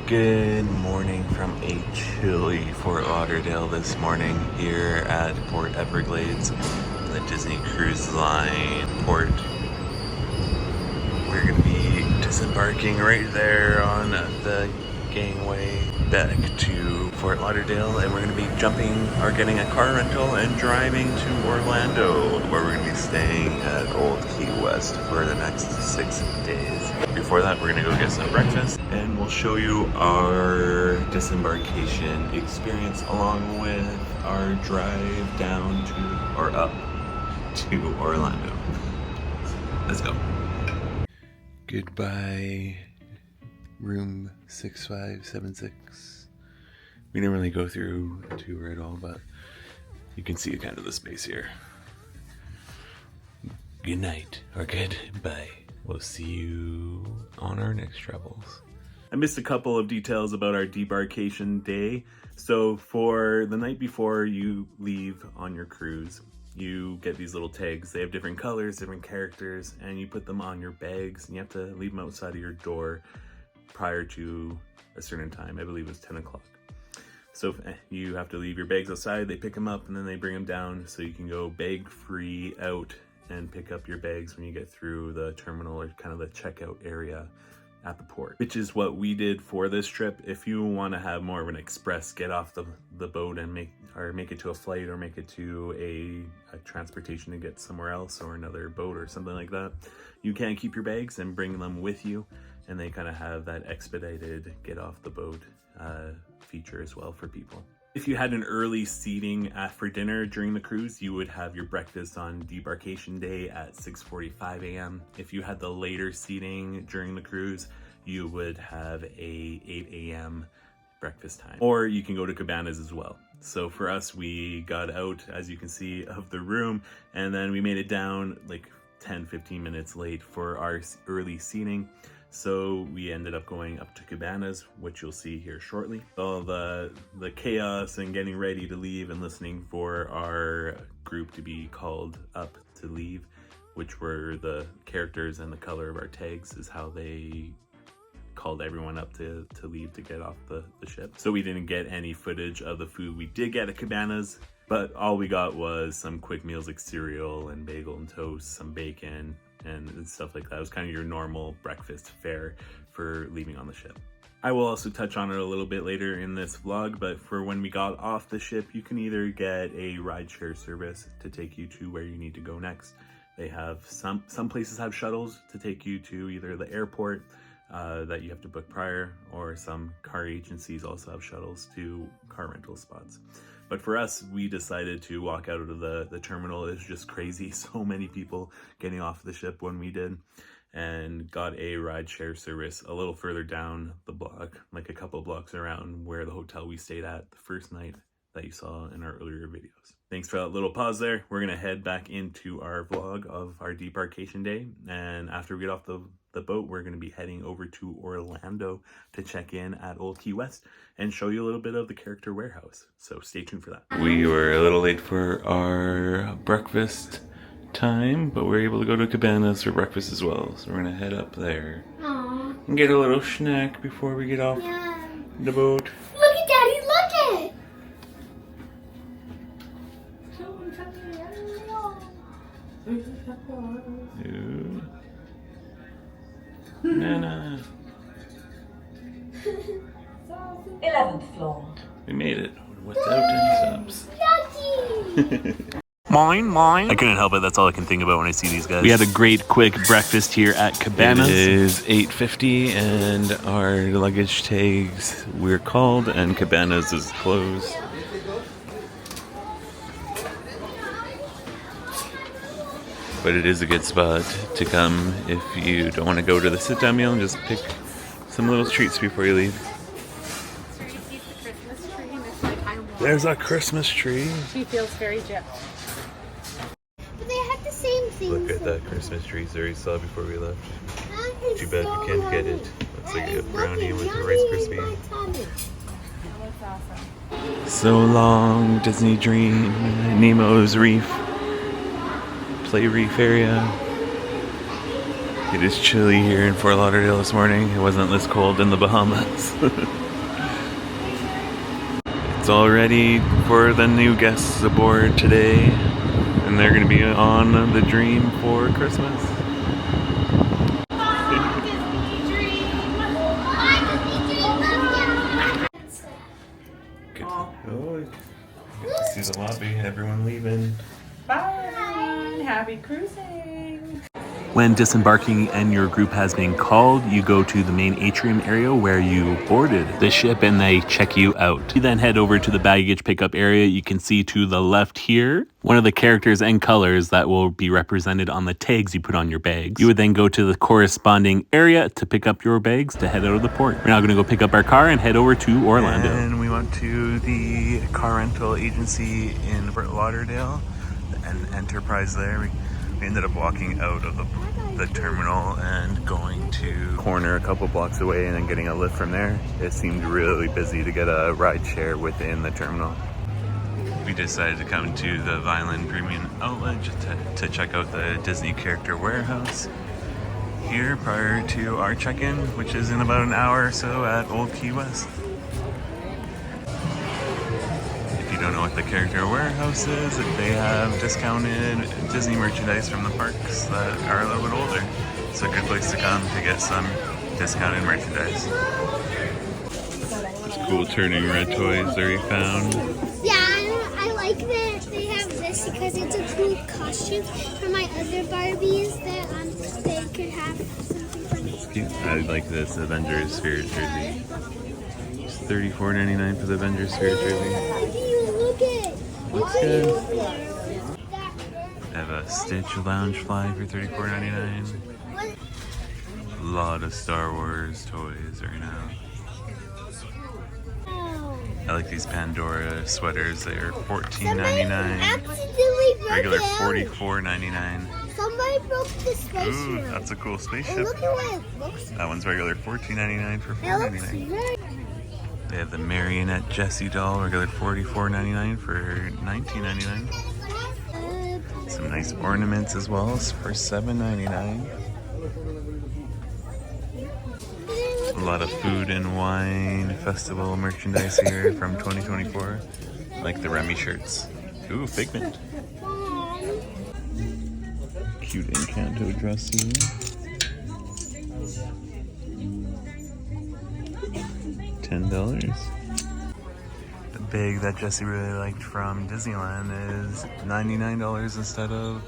Good morning from a chilly Fort Lauderdale this morning here at Port Everglades, the Disney Cruise Line port. We're going to be disembarking right there on the gangway back to Fort Lauderdale, and we're going to be jumping or getting a car rental and driving to Orlando, where we're going to be staying at Old Key West for the next 6 days. Before that, we're going to go get some breakfast, and we'll show you our disembarkation experience along with our drive down to, or up to Orlando. Let's go. Goodbye, room 6576. We didn't really go through a tour at all, but you can see kind of the space here. Good night, or goodbye. We'll see you on our next travels. I missed a couple of details about our debarkation day. So for the night before you leave on your cruise, you get these little tags. They have different colors, different characters, and you put them on your bags, and you have to leave them outside of your door prior to a certain time. I believe it was 10 o'clock. So you have to leave your bags outside, they pick them up, and then they bring them down so you can go bag free out and pick up your bags when you get through the terminal or kind of the checkout area at the port, which is what we did for this trip. If you want to have more of an express get off the boat and make it to a flight or make it to a transportation to get somewhere else or another boat or something like that, you can keep your bags and bring them with you, and they kind of have that expedited get off the boat feature as well for people. If you had an early seating for dinner during the cruise, you would have your breakfast on debarkation day at 6:45 a.m. If you had the later seating during the cruise, you would have a 8 a.m. breakfast time. Or you can go to cabanas as well. So for us, we got out, as you can see, of the room, and then we made it down like 10-15 minutes late for our early seating. So we ended up going up to cabanas, which you'll see here shortly. All the chaos and getting ready to leave and listening for our group to be called up to leave, which were the characters and the color of our tags, is how they called everyone up to leave to get off the ship. So we didn't get any footage of the food we did get at cabanas, but all we got was some quick meals like cereal and bagel and toast, some bacon, and stuff like that. It was kind of your normal breakfast fare for leaving on the ship. I will also touch on it a little bit later in this vlog, but for when we got off the ship, you can either get a rideshare service to take you to where you need to go next. They have some places have shuttles to take you to either the airport that you have to book prior, or some car agencies also have shuttles to car rental spots. But for us, we decided to walk out of the terminal. It was just crazy. So many people getting off the ship when we did, and got a rideshare service a little further down the block, like a couple blocks around where the hotel we stayed at the first night that you saw in our earlier videos. Thanks for that little pause there. We're gonna head back into our vlog of our debarkation day, and after we get off the boat, we're going to be heading over to Orlando to check in at Old Key West and show you a little bit of the character warehouse. So stay tuned for that. We were a little late for our breakfast time, but we were able to go to cabanas for breakfast as well. So we're going to head up there. Aww. And get a little snack before we get off the boat. Look at Daddy, look it! Ooh. Nana. 11th floor. We made it without any subs. Yucky! Mine. I couldn't help it. That's all I can think about when I see these guys. We had a great quick breakfast here at Cabanas. It is 8:50 and our luggage tags we're called, and Cabanas is closed. But it is a good spot to come if you don't want to go to the sit-down meal and just pick some little treats before you leave. There's a Christmas tree. She feels very gypped. But they have the same things. Look at that Christmas tree Zuri saw before we left. Too bad we can't get it. Looks like a brownie with a Rice Krispie. That looks awesome. So long, Disney Dream, Nemo's Reef, Play Reef area. It is chilly here in Fort Lauderdale this morning. It wasn't this cold in the Bahamas. It's all ready for the new guests aboard today, and they're going to be on the Dream for Christmas. Good to see the lobby. Everyone leaving. Bye, everyone. Happy cruising. When disembarking and your group has been called, you go to the main atrium area where you boarded the ship and they check you out. You then head over to the baggage pickup area. You can see to the left here one of the characters and colors that will be represented on the tags you put on your bags. You would then go to the corresponding area to pick up your bags to head out of the port. We're now going to go pick up our car and head over to Orlando. And we went to the car rental agency in Fort Lauderdale, an Enterprise there. We ended up walking out of the terminal and going to corner a couple blocks away and then getting a Lyft from there. It seemed really busy to get a ride share within the terminal. We decided to come to the Vineland Premium Outlet just to check out the Disney character warehouse here prior to our check-in, which is in about an hour or so at Old Key West. If you don't know what the character warehouse is, they have discounted Disney merchandise from the parks that are a little bit older. It's a good place to come to get some discounted merchandise. There's cool turning red toys there we found. Yeah, I like that they have this because it's a cool costume for my other Barbies that they could have something for me. It's cute. I like this Avengers Spirit jersey. It's $34.99 for the Avengers Spirit jersey. Look it. Looks good. I have a Stitch Lounge Fly for $34.99. A lot of Star Wars toys right now. I like these Pandora sweaters. They are $14.99. Regular $44.99. Somebody broke the spaceship. Ooh, that's a cool spaceship. Look at what it looks like. That one's regular $14.99 for It looks $4.99. very... They have the Marionette Jessie doll, regular $44.99 for $19.99. Some nice ornaments as well for $7.99. A lot of food and wine festival merchandise here from 2024, like the Remy shirts. Ooh, Figment. Cute Encanto dress here. $10. The bag that Jesse really liked from Disneyland is $99 instead of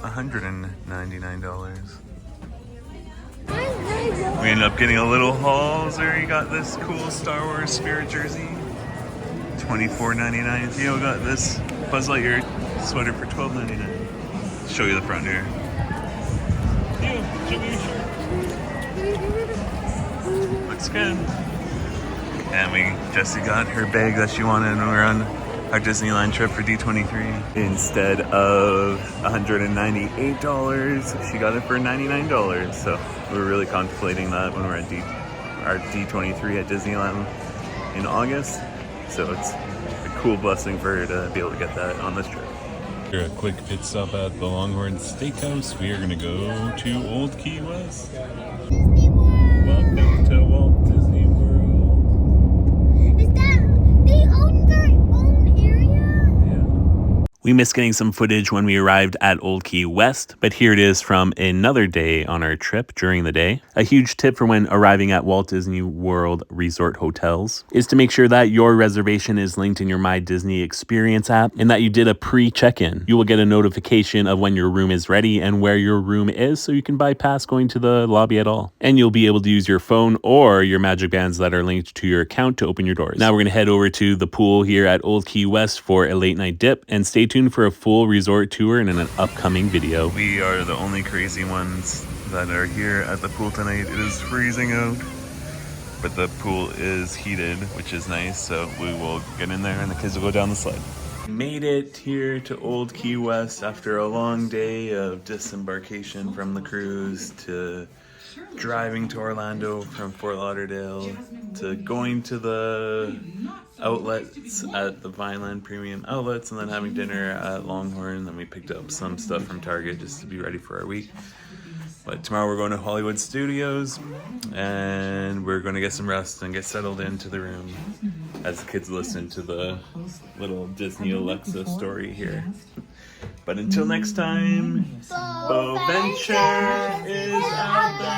$199. We ended up getting a little haul. Zuri got this cool Star Wars Spirit jersey, $24.99. Theo got this Buzz Lightyear sweater for $12.99. Show you the front here. Theo, show me your shirt. Looks good. And Jessie got her bag that she wanted when we were on our Disneyland trip for D23. Instead of $198, she got it for $99. So we were really contemplating that when we were at our D23 at Disneyland in August. So it's a cool blessing for her to be able to get that on this trip. Here, a quick pit stop at the LongHorn Steakhouse. We are going to go to Old Key West. Disney World. Welcome to Walt Disney World. Is that... They own their own area? We missed getting some footage when we arrived at Old Key West, but here it is from another day on our trip during the day. A huge tip for when arriving at Walt Disney World Resort hotels is to make sure that your reservation is linked in your My Disney Experience app and that you did a pre-check-in. You will get a notification of when your room is ready and where your room is, so you can bypass going to the lobby at all. And you'll be able to use your phone or your magic bands that are linked to your account to open your doors. Now we're going to head over to the pool here at Old Key West for a late night dip, and stay tuned for a full resort tour and in an upcoming video. We are the only crazy ones that are here at the pool tonight. It is freezing out, but the pool is heated, which is nice, so we will get in there and the kids will go down the slide. Made it here to Old Key West after a long day of disembarkation from the cruise, to driving to Orlando from Fort Lauderdale, to going to the outlets at the Vineland Premium Outlets, and then having dinner at LongHorn. Then we picked up some stuff from Target just to be ready for our week. But tomorrow we're going to Hollywood Studios, and we're going to get some rest and get settled into the room as the kids listen to the little Disney Alexa story here. But until next time, Boventure is out there.